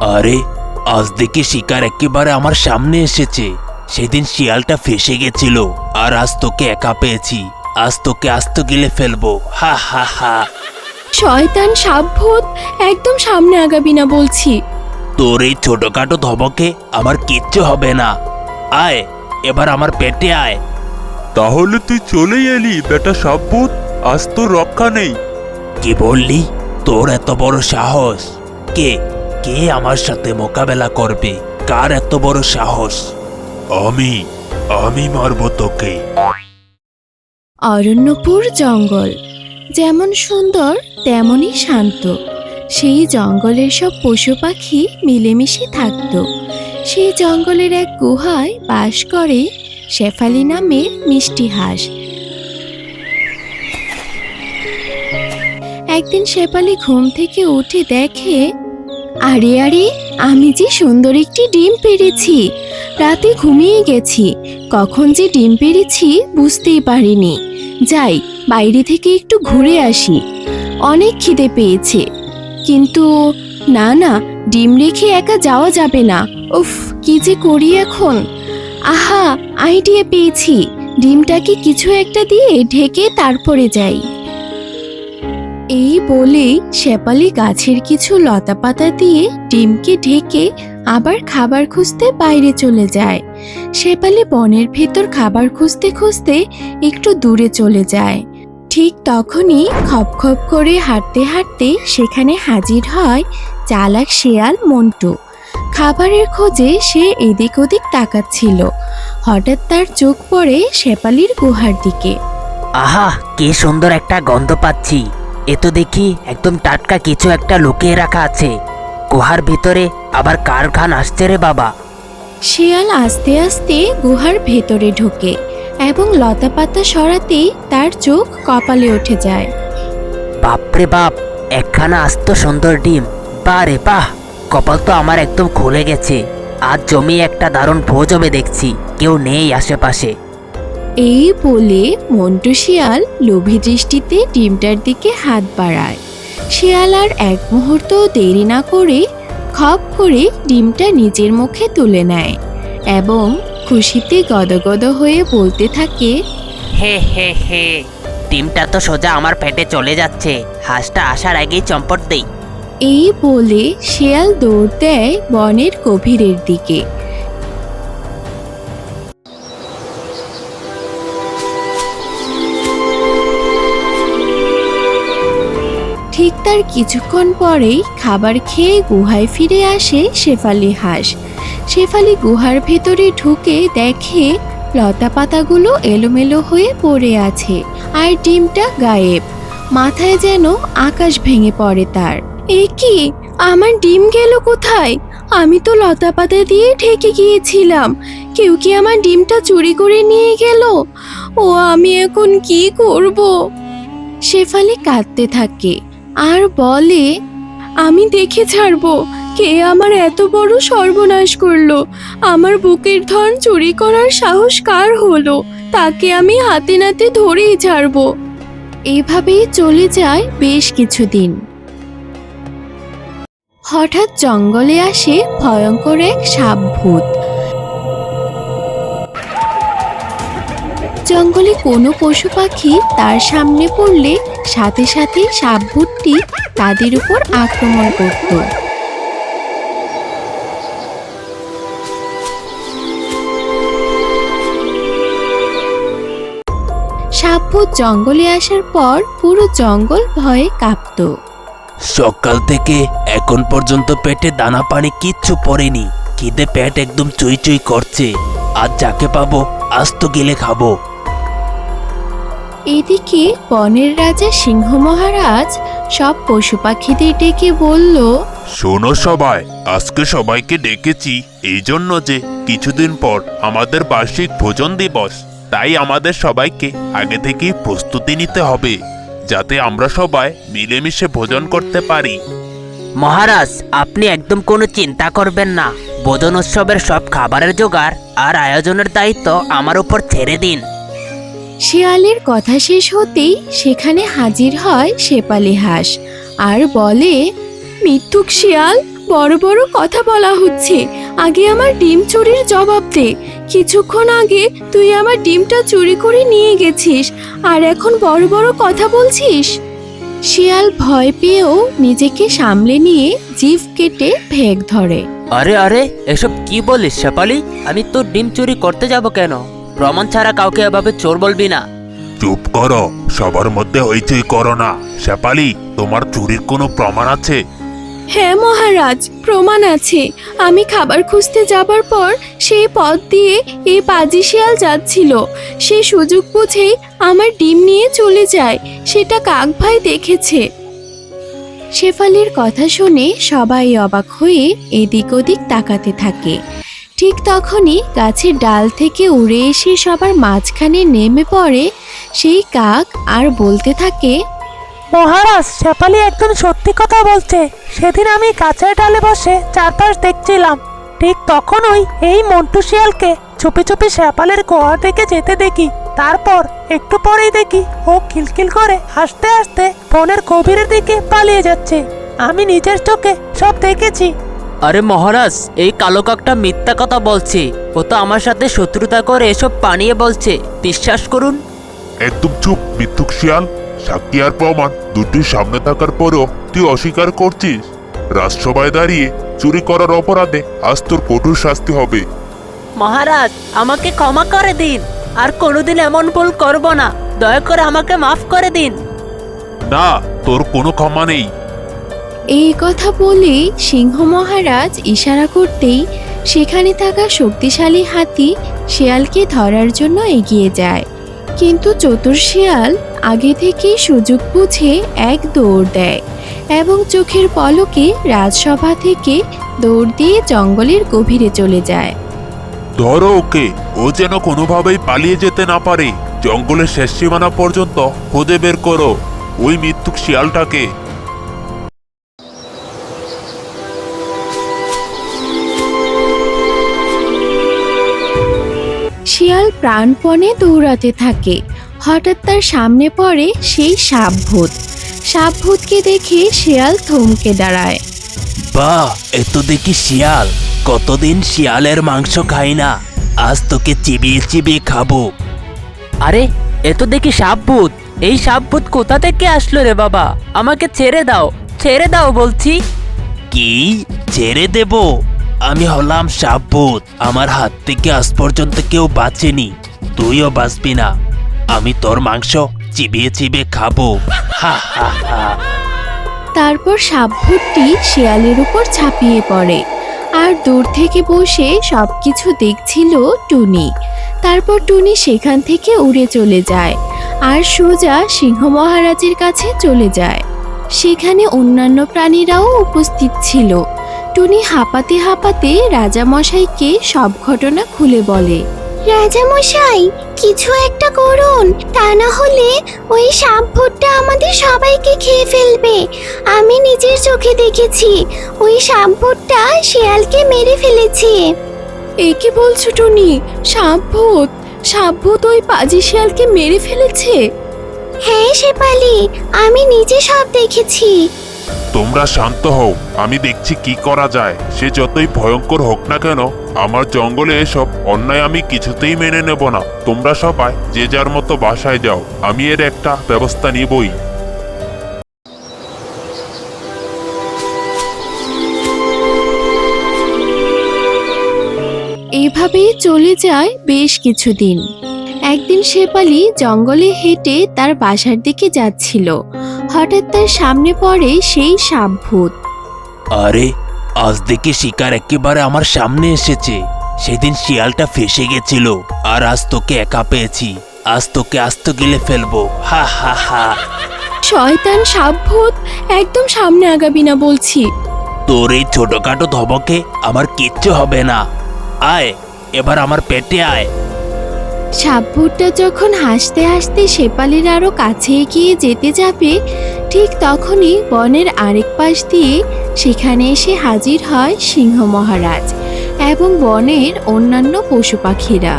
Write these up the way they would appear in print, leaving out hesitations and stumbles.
আরে, আজ দেখি শিকার একেবারে আমার সামনে এসেছে। সেদিন শিয়ালটা ফেসে গেছিল, আর আজ তোকে একা পেয়েছি। আজ তোকে আস্ত গিলে ফেলবো, হা হা হা। শয়তান সাবভূত, একদম সামনে আগাবি না বলছি। তোর এই ছোটখাটো ধমকে আমার কিচ্ছু হবে না। আয়, এবার আমার পেটে আয়। তাহলে তুই চলে এলি বেটা সাবভূত, আজ তোর রক্ষা নেই। কি বললি? তোর এত বড় সাহস? কে কে আমার সাথে মোকাবেলা করবে? কার এত বড় সাহস? আমি মারবো তোকে। অরণ্যপুর জঙ্গল যেমন সুন্দর তেমনই শান্ত। সেই জঙ্গলের সব পশু পাখি মিলেমিশে থাকত। সেই জঙ্গলের এক গুহায় বাস করে শেফালি নামের মিষ্টি হাঁস। একদিন শেফালি ঘুম থেকে উঠে দেখে, আরে আরে, আমি যে সুন্দর একটি ডিম পেড়েছি। রাতে ঘুমিয়ে গেছি, কখন যে ডিম পেড়েছি বুঝতেই পারিনি। যাই, বাইরে থেকে একটু ঘুরে আসি, অনেক খিদে পেয়েছে। কিন্তু না না, ডিম রেখে একা যাওয়া যাবে না। উফ, কি যে করি এখন। আহা, আইডিয়া পেয়েছি, ডিমটাকে কিছু একটা দিয়ে ঢেকে তারপরে যাই। এই বলে শেফালি গাছের কিছু লতাপাতা দিয়ে ডিমকে ঢেকে আবার খাবার খুঁজতে বাইরে চলে যায়। শেফালি বনের ভেতর খাবার খুঁজতে খুঁজতে একটু দূরে চলে যায়। ঠিক তখনই খপ খপ করে হাঁটতে হাঁটতে সেখানে হাজির হয় চালাক শেয়াল মন্টু। খাবারের খোঁজে সে এদিক ওদিক তাকাচ্ছিল। হঠাৎ তার চোখ পড়ে শেফালির গুহার দিকে। আহা, কি সুন্দর একটা গন্ধ পাচ্ছি। এ তো দেখি একদম টাটকা কিছু একটা লুকিয়ে রাখা আছে। গুহার ভিতরে আবার কার ঘ্রাণ আসছে রে বাবা? শিয়াল আস্তে আস্তে গুহার ভেতরে ঢোকে এবং লতাপাতা সরাতেই তার চোখ কপালে উঠে যায়। বাপরে বাপ, একখানা আস্ত সুন্দর ডিম। বাহ রে বাহ, কপাল তো আমার একদম খুলে গেছে। আজ জমি একটা দারুণ ভোজ হবে দেখছি, কেউ নেই আশেপাশে। এই বলে মন্টু শিয়াল লোভী দৃষ্টিতে ডিমটার দিকে হাত বাড়ায়। শিয়াল আর এক মুহূর্ত দেরি না করে খপ করে ডিমটা নিজের মুখে তুলে নেয় এবং খুশিতে গদগদ হয়ে বলতে থাকে, হে হে হে, ডিমটা তো সোজা আমার পেটে চলে যাচ্ছে। হাঁসটা আসার আগেই চম্পট দেই। এই বলে শিয়াল দৌড় দেয় বনের গভীরের দিকে। ঠিক তার কিছুক্ষণ পরেই খাবার খেয়ে গুহায় ফিরে আসে শেফালি হাঁস। শেফালি গুহার ভেতরে ঢুকে দেখে লতা পাতাগুলো এলোমেলো হয়ে পড়ে আছে আর ডিমটা গায়েব। মাথায় যেন আকাশ ভেঙে পড়ে তার। এ কি, আমার ডিম গেল কোথায়? আমি তো লতা পাতা দিয়ে ঢেকে গিয়েছিলাম। কেউ কি আমার ডিমটা চুরি করে নিয়ে গেল? ও, আমি এখন কি করব? শেফালি কাঁদতে থাকে আর বলে, আমি দেখে ছাড়বো কে আমার এত বড় সর্বনাশ করলো। আমার বুকের ধন চুরি করার সাহস কার হলো, তাকে আমি হাতে নাতে ধরেই ছাড়বো। এভাবেই চলে যায় বেশ কিছুদিন। হঠাৎ জঙ্গলে আসে ভয়ঙ্কর এক সাপভূত। জঙ্গলে কোনো পশু পাখি তার সামনে পড়লে সাথে সাথে সাপভূতটি তাদের উপর আক্রমণ করত। সাপভূত জঙ্গলে আসার পর পুরো জঙ্গল ভয়ে কাঁপত। সকাল থেকে এখন পর্যন্ত পেটে দানা পানি কিচ্ছু পড়েনি। খিদে পেট একদম চুই চুই করছে। আজ যাকে পাবো আস্ত গিলে খাবো। এদিকে বনের রাজা সিংহ মহারাজ সব পশু পাখিদের ডেকে বলল, শোনো সবাই, আজকে সবাইকে ডেকেছি এই জন্য যে কিছুদিন পর আমাদের বার্ষিক ভোজন দিবস। তাই আমাদের সবাইকে আগে থেকেই প্রস্তুতি নিতে হবে, যাতে আমরা সবাই মিলেমিশে ভোজন করতে পারি। মহারাজ, আপনি একদম কোনো চিন্তা করবেন না। ভোজন উৎসবের সব খাবারের জোগাড় আর আয়োজনের দায়িত্ব আমার উপর ছেড়ে দিন। শিয়ালের কথা শেষ হতেই সেখানে হাজির হয় শেফালি হাঁস আর বলে, মিথ্যুক শিয়াল, বড় বড় কথা বলা হচ্ছে। আগে আমার ডিম চুরির জবাব দে। কিছুক্ষণ আগে তুই আমার ডিমটা চুরি করে নিয়ে গেছিস, আর এখন বড় বড় কথা বলছিস। শিয়াল ভয় পেয়েও নিজেকে সামলে নিয়ে জিভ কেটে ভেক ধরে। আরে আরে, এসব কি বলিস শেফালি? আমি তোর ডিম চুরি করতে যাব কেন? প্রমাণ ছাড়া কাউকে এভাবে চোর বলবি না। চুপ করো, সবার মধ্যে হইচই করো না। শেফালি, তোমার চুরির কোনো প্রমাণ আছে? হ্যাঁ মহারাজ, প্রমাণ আছে। আমি খাবার খুঁজতে যাবার পর সেই পথ দিয়ে এই পাজি শিয়াল যাচ্ছিল। সে সুযোগ বুঝেই আমার ডিম নিয়ে চলে যায়। সেটা কাক ভাই দেখেছে। শেফালির কথা শুনে সবাই অবাক হয়ে এদিক ওদিক তাকাতে থাকে। ঠিক তখনই গাছের ডাল থেকে উড়ে এসে সবার মাঝখানে নেমে পড়ে সেই কাক আর বলতে থাকে, মহারাজ, শেফালি একদম সত্যি কথা বলছে। সেদিন আমি গাছের ডালে বসে চারপাশ দেখছিলাম। ঠিক তখনই এই মন্টু শিয়ালকে চুপি চুপি শেফালির গোয়া থেকে যেতে দেখি। তারপর একটু পরেই দেখি ও খিলখিল করে হাসতে হাসতে বনের গভীরের দিকে পালিয়ে যাচ্ছে। আমি নিজের চোখে সব দেখেছি। আরে মহারাজ, এই কালো কাকটা মিথ্যা কথা বলছে। ও তো আমার সাথে শত্রুতা করে এসব পানিয়ে বলছে। বিশ্বাস করুন। একদম চুপ, মিথ্যুক শিয়াল। সাক্ষী আর প্রমাণ দুটি সামনে থাকার পরেও তুই অস্বীকার করছিস। রাজসভায় দাঁড়িয়ে চুরি করার অপরাধে আজ তোর কঠোর শাস্তি হবে। মহারাজ, আমাকে ক্ষমা করে দিন। আর কোনোদিন এমন ভুল করব না। দয়া করে আমাকে মাফ করে দিন। না, তোর কোনো ক্ষমা নেই। এই কথা বলে সিংহ মহারাজ ইশারা করতেই সেখানে থাকা শক্তিশালী হাতি শিয়ালকে ধরার জন্য এগিয়ে যায়। কিন্তু চতুর শিয়াল আগে থেকেই সুযোগ বুঝে এক দৌড় দেয় এবং চোখের পলকে রাজসভা থেকে দৌড় দিয়ে জঙ্গলের গভীরে চলে যায়। ধরো ওকে, ও যেন কোনোভাবেই পালিয়ে যেতে না পারে। জঙ্গলের শেষ সীমানা পর্যন্ত খুঁজে বের করো ওই মিথ্যুক শিয়ালটাকে। শিয়াল প্রাণপণে দৌড়াতে থাকে। হঠাৎ তার সামনে পড়ে সেই সাপভূত। সাপভূতকে দেখে শিয়াল থমকে দাঁড়ায়। বাহ, এ তো দেখি শিয়াল। কতদিন শিয়ালের মাংস খাই না, আজ তোকে চিবিয়ে চিবিয়ে খাবো। আরে, এ তো দেখি সাপভূত। এই সাপভূত কোথা থেকে আসলো রে বাবা? আমাকে ছেড়ে দাও, ছেড়ে দাও বলছি। কি ছেড়ে দেব? আমি হলাম সাপভূত। আমার হাত থেকে আজ পর্যন্ত কেউ বাঁচেনি, তুইও বাঁচবি না। আমি তোর মাংস চিবিয়ে চিবিয়ে খাবো। হা হা হা। তারপর সাপভূতটি শিয়ালের উপর ঝাঁপিয়ে পড়ে। আর দূর থেকে বসে সবকিছু দেখছিল টুনি। তারপর টুনি সেখান থেকে উড়ে চলে যায় আর সোজা সিংহ মহারাজের কাছে চলে যায়। সেখানে অন্যান্য প্রাণীরাও উপস্থিত ছিল। টুনি হাঁপাতে হাঁপাতে রাজামশাইকে সব ঘটনা খুলে বলে। রাজামশাই, কিছু একটা করুন, তা না হলে ওই সাপভূতটা আমাদের সবাইকে খেয়ে ফেলবে। আমি নিজের চোখে দেখেছি ওই সাপভূতটা শিয়ালকে মেরে ফেলেছে। এ কি বলছো টুনি? সাপভূত? সাপভূত ওই পাজি শিয়ালকে মেরে ফেলেছে? হ্যাঁ শেফালি, আমি নিজে সব দেখেছি। তোমরা শান্ত হও, আমি দেখছি কি করা যায়। সে যতই ভয়ঙ্কর হোক না কেন, আমার জঙ্গলে এসব অন্যায় আমি কিছুতেই মেনে নেব না। তোমরা সবাই যে যার মতো বাসায় যাও, আমি এর একটা ব্যবস্থা নিবই। এভাবেই চলে যায় বেশ কিছুদিন। একদিন শেফালি জঙ্গলে হেঁটে তার বাসার দিকে যাচ্ছিল। হঠাৎ তার সামনে পড়ে সেই সাপভূত। আরে, আজ দেখি শিকার একেবারে আমার সামনে এসেছে। সেদিন শিয়ালটা ফেসে গেছিল, আর আজ তোকে একা পেয়েছি। আজ তোকে আস্ত গিলে ফেলবো। হা হা হা। শয়তান সাপভূত, একদম সামনে আগাবি না বলছি। তোর এই ছোটখাটো ধমকে আমার কিচ্ছু হবে না। আয়, এবার আমার পেটে আয়। সাপভূতটা যখন হাসতে হাসতে শেফালির আরো কাছে এগিয়ে যেতে যাবে, ঠিক তখনই বনের আরেক পাশ দিয়ে সেখানে এসে হাজির হয় সিংহ মহারাজ এবং বনের অন্যান্য পশু পাখিরা।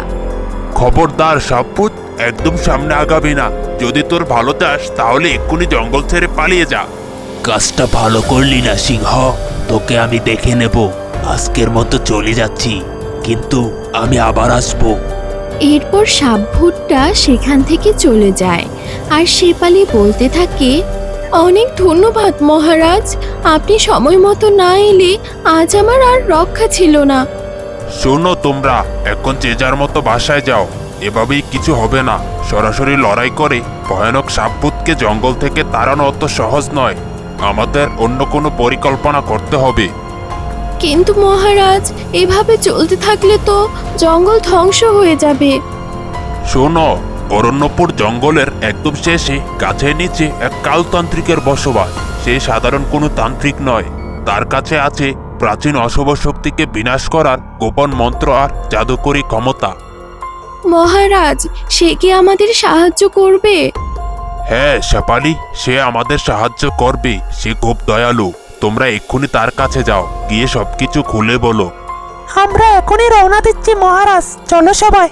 খবরদার সাপভূত, একদম সামনে আগাবি না। যদি তোর ভালো চাস তাহলে এক্ষুনি জঙ্গল ছেড়ে পালিয়ে যা। কাজটা ভালো করলি না সিংহ, তোকে আমি দেখে নেব। আজকের মতো চলে যাচ্ছি, কিন্তু আমি আবার আসবো। এরপর সাপভূতটা সেখান থেকে চলে যায় আর শেফালি বলতে থাকে, অনেক ধন্যবাদ মহারাজ, আপনি সময় মতো না এলে আজ আমার আর রক্ষা ছিল না। শোনো তোমরা, এখন যে যার মতো বাসায় যাও। এভাবেই কিছু হবে না। সরাসরি লড়াই করে ভয়ানক সাপভূতকে জঙ্গল থেকে তাড়ানো অত সহজ নয়। আমাদের অন্য কোনো পরিকল্পনা করতে হবে। কিন্তু মহারাজ, এভাবে চলতে থাকলে তো জঙ্গল ধ্বংস হয়ে যাবে। শোনো, অরণ্যপুর জঙ্গলের একদম শেষে গাছের নিচে এক কালতান্ত্রিকের বসবাস। সে সাধারণ কোনো তান্ত্রিক নয়, তার কাছে আছে প্রাচীন অশুভ শক্তিকে বিনাশ করার গোপন মন্ত্র আর জাদুকরী ক্ষমতা। মহারাজ, সে কি আমাদের সাহায্য করবে? হ্যাঁ শেফালি, সে আমাদের সাহায্য করবে। সে খুব দয়ালু। তোমরা এক্ষুনি তার কাছে যাও, গিয়ে সবকিছু খুলে বলো। আমরা এখনই রওনা দিচ্ছি মহারাজ, চলো সবাই।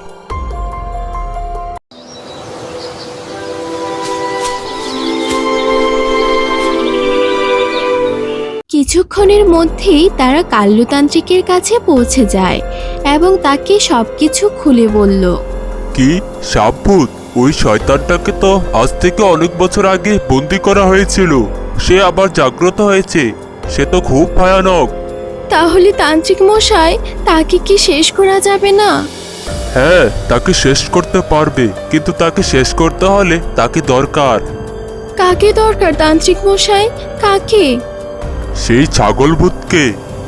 কিছুক্ষণের মধ্যেই তারা কাল্লুতান্ত্রিকের কাছে পৌঁছে যায় এবং তাকে সবকিছু খুলে বলল। কি সাপভূত? ওই শয়তানটাকে তো আজ থেকে অনেক বছর আগে বন্দি করা হয়েছিল। সে আবার জাগ্রত হয়েছে। সে তো খুব ভয়ানক। তাহলে তান্ত্রিক মশাই, তাকে কি শেষ করা যাবে না? হ্যাঁ, তাকে শেষ করতে পারবে, কিন্তু তাকে শেষ করতে হলে তাকে দরকার। কাকে দরকার তান্ত্রিক মশাই, কাকে? সেই ছাগলভূতকে।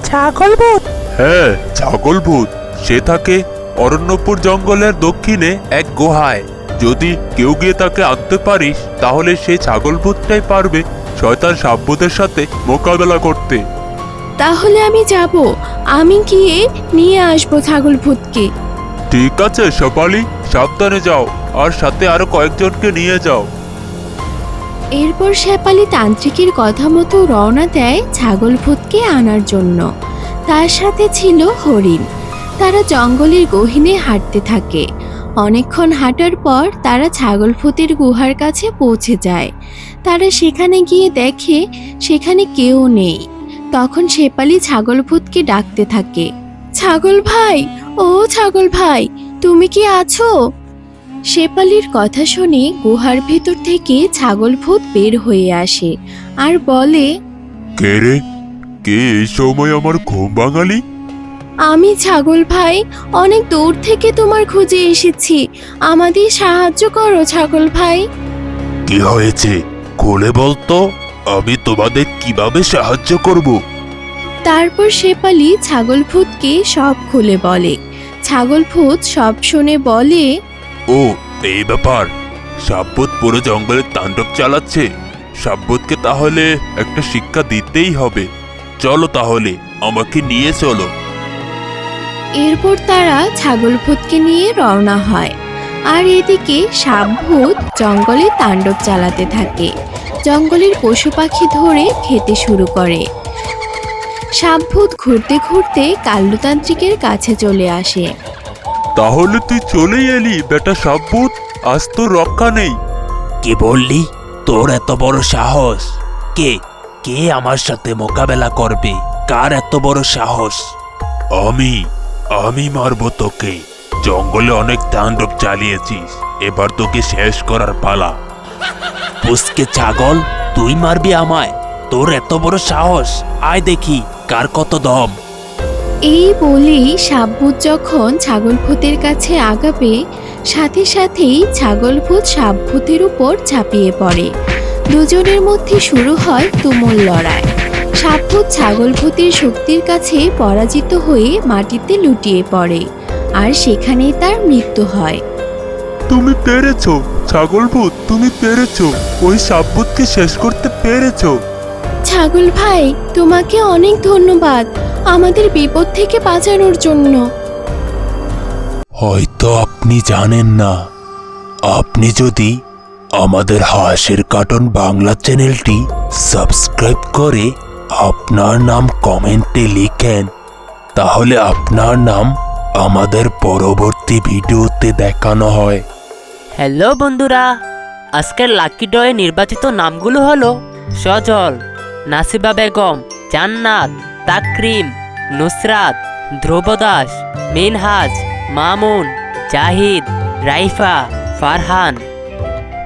ছাগলভূত? হ্যাঁ, ছাগলভূত। সে থাকে অরণ্যপুর জঙ্গলের দক্ষিণে এক গুহায়। যদি কেউ গিয়ে তাকে আনতে পারিস, তাহলে সেই ছাগলভূতটাই পারবে শয়তান সাপভূতের সাথে মোকাবেলা করতে। তাহলে আমি যাব, আমি গিয়ে নিয়ে আসবো ছাগল ভূতকে। ঠিক আছে শেফালি, সাবধানে যাও, আর সাথে আরো কয়েকজনকে নিয়ে যাও। এরপর শেফালি তান্ত্রিকের কথা মতো রওনা দেয় ছাগল ভূতকে আনার জন্য। তার সাথে ছিল হরিণ। তারা জঙ্গলের গহীনে হাঁটতে থাকে। অনেকক্ষণ হাঁটার পর তারা ছাগল ভূতের গুহার কাছে পৌঁছে যায়। তারা সেখানে গিয়ে দেখে সেখানে কেউ নেই। তখন শেফালি ছাগল ভূতকে ডাকতে থাকে, ছাগল ভাই, ও ছাগল ভাই, তুমি কি আছো? শেফালির কথা শুনে গুহার ভেতর থেকে ছাগল ভূত বের হয়ে আসে আর বলে, কে রে? কে এই সময় আমার ঘুম ভাঙালি? আমি ছাগল ভাই, অনেক দূর থেকে তোমার খুঁজে এসেছি, আমাদের সাহায্য করো ছাগল ভাই। কি হয়েছে খুলে বলতো, আমি তোমাদের কিভাবে সাহায্য করব? তারপর শেফালি ছাগল ভূতকে সব খুলে বলে। ছাগল ভূত সব শুনে বলে, ও এই ব্যাপার, সাপভূত পুরো জঙ্গলে তাণ্ডব চালাচ্ছে। সাপভূতকে তাহলে একটা শিক্ষা দিতেই হবে। চলো তাহলে, আমাকে নিয়ে চলো। এরপর তারা ছাগল ভূতকে নিয়ে রওনা হয়। আর এদিকে সাপভূত জঙ্গলে তাণ্ডব চালাতে থাকে। জঙ্গলের পশু পাখি ধরে খেতে শুরু করে। সাপভূত ঘুরতে ঘুরতে কাল্লুতান্ত্রিকের কাছে চলে আসে। তাহলে তুই চলেই এলি বেটা সাপভূত, আজ তোর রক্ষা নেই। কি বললি? তোর এত বড় সাহস? কে কে আমার সাথে মোকাবেলা করবে? কার এত বড় সাহস? আমি মারবো তোকে। জঙ্গলে অনেক তাণ্ডব চালিয়েছিস, এবার তোকে শেষ করার পালা। পুষ্কে ছাগল, তুই মারবি আমায়? তোর এত বড় সাহস? আয় দেখি কার কত দম। এই বলেই সাপভূত যখন ছাগলভূতের কাছে আগাবে, সাথে সাথেই ছাগলভূত সাপভূতের উপর ঝাঁপিয়ে পড়ে। দুজনের মধ্যে শুরু হয় তুমুল লড়াই। সাপভূত ছাগলভূতের শক্তির কাছে পরাজিত হয়ে মাটিতে লুটিয়ে পড়ে আর সেখানেই তার মৃত্যু হয়। তুমি পেরেছো ছাগলভূত, তুমি পেরেছো। ওই সাপভূতকে শেষ করতে পেরেছো। ছাগল ভাই, তোমাকে অনেক ধন্যবাদ আমাদের বিপদ থেকে বাঁচানোর জন্য। হয়তো আপনি জানেন না, আপনি যদি আমাদের হাসির কার্টুন বাংলা চ্যানেলটি সাবস্ক্রাইব করে আপনার নাম কমেন্টে লিখেন, তাহলে আপনার নাম আমাদের পরবর্তী ভিডিওতে দেখানো হয়। হ্যালো বন্ধুরা, আজকের লাকি ড্রয়ে নির্বাচিত নামগুলো হলো সজল, নাসিবা বেগম, জান্নাত, তাকরিম, নুসরাত, ধ্রুব দাস, মিনহাজ, মামুন, জাহিদ, রাইফা, ফারহান।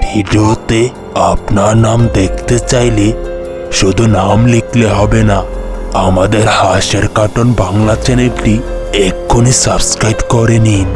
ভিডিওতে আপনার নাম দেখতে চাইলে শুধু নাম লিখলে হবে না, আমাদের হাঁসের কার্টুন বাংলা চ্যানেলটি এক্ষুনি সাবস্ক্রাইব করে নিন।